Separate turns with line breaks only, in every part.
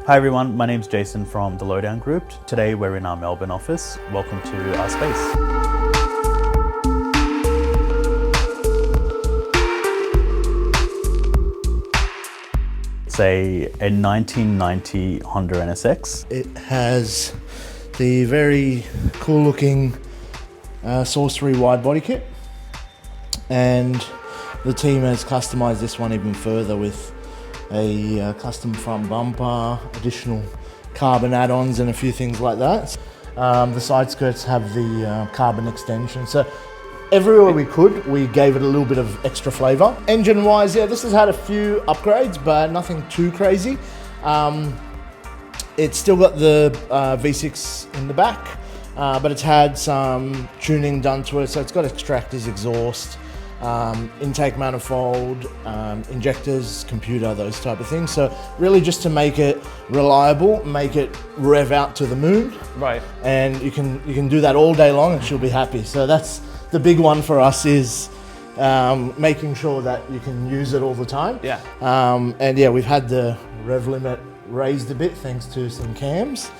Hi everyone, my name's Jason from the Lowdown Group. Today we're in our Melbourne office. Welcome to our space. It's a 1990 Honda NSX.
It has the very cool looking Source 3 wide body kit, and the team has customized this one even further with a custom front bumper, additional carbon add-ons and a few things like that. The side skirts have the carbon extension. So everywhere we could, we gave it a little bit of extra flavour. Engine-wise, yeah, this has had a few upgrades, but nothing too crazy. It's still got the V6 in the back, but it's had some tuning done to it. So it's got extractors, exhaust, intake manifold, injectors, computer, those type of things. So really just to make it reliable, make it rev out to the moon.
Right. And
you can do that all day long and she'll be happy. So that's the big one for us, is making sure that you can use it all the time.
Yeah.
And yeah, we've had the rev limit raised a bit thanks to some cams.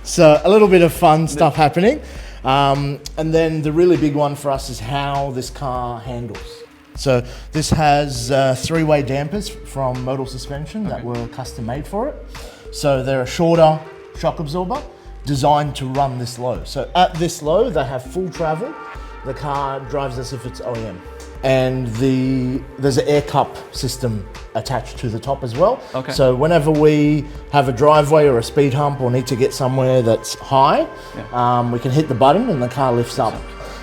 So a little bit of fun stuff happening. And then the really big one for us is how this car handles. So this has three-way dampers from Modal Suspension that were custom made for it. So they're a shorter shock absorber designed to run this low. So at this low, they have full travel. The car drives as if it's OEM. And there's an air cup system attached to the top as well.
Okay.
So whenever we have a driveway or a speed hump or need to get somewhere that's high, we can hit the button and the car lifts up.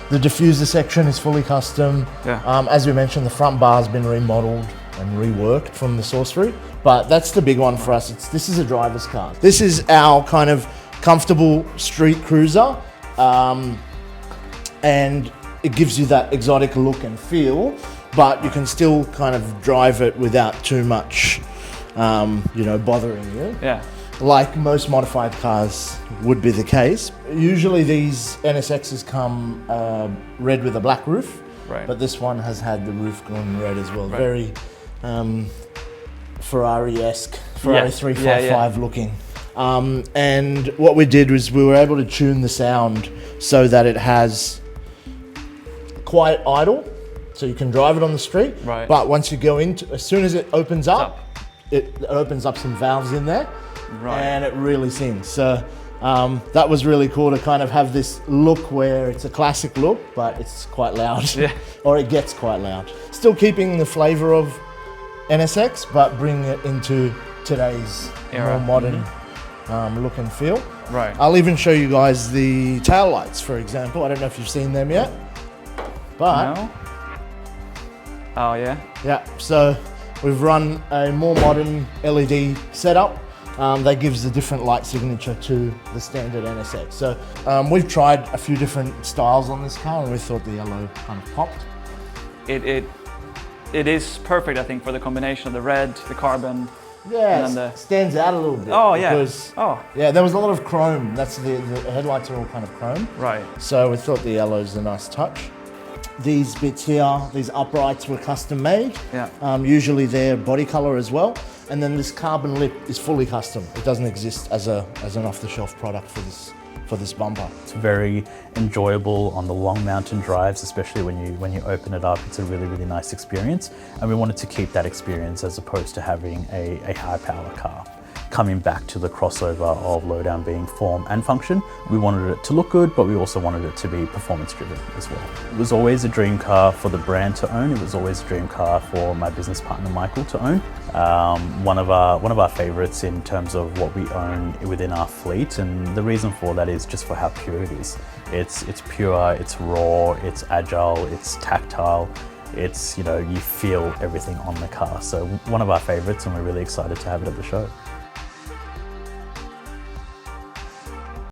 The diffuser section is fully custom.
Yeah.
As we mentioned, the front bar's been remodeled and reworked from the Source 3. But that's the big one for us. This is a driver's car. This is our kind of comfortable street cruiser. And it gives you that exotic look and feel, but you can still kind of drive it without too much, bothering you.
Yeah.
Like most modified cars would be the case. Usually these NSXs come red with a black roof,
right.
But this one has had the roof gone red as well.
Right.
Very Ferrari-esque, Ferrari 355 looking. And what we did was we were able to tune the sound so that it has quiet idle, so you can drive it on the street.
Right.
But once you go into, as soon as it opens up, it opens up some valves in there, and it really sings. So that was really cool to kind of have this look where it's a classic look, but it's quite loud, or it gets quite loud. Still keeping the flavour of NSX, but bringing it into today's more modern look and feel.
Right.
I'll even show you guys the tail lights, for example. I don't know if you've seen them yet. But,
no? Oh yeah?
Yeah, so we've run a more modern LED setup that gives a different light signature to the standard NSX. So we've tried a few different styles on this car and we thought the yellow kind of popped.
It is perfect, I think, for the combination of the red, the carbon.
Yeah,
and
it stands out a little bit.
Oh yeah.
Because, yeah, there was a lot of chrome. That's the headlights are all kind of chrome.
Right.
So we thought the yellow's a nice touch. These bits here, these uprights were custom made.
Yeah.
Usually they're body color as well. And then this carbon lip is fully custom. It doesn't exist as an off-the-shelf product for this bumper.
It's very enjoyable on the long mountain drives, especially when you open it up. It's a really, really nice experience. And we wanted to keep that experience as opposed to having a high power car. Coming back to the crossover of Lowdown being form and function, we wanted it to look good, but we also wanted it to be performance driven as well. It was always a dream car for the brand to own. It was always a dream car for my business partner Michael to own. One of our favorites in terms of what we own within our fleet, and the reason for that is just for how pure it is. It's pure, it's raw, it's agile, it's tactile. It's, you feel everything on the car. So one of our favorites, and we're really excited to have it at the show.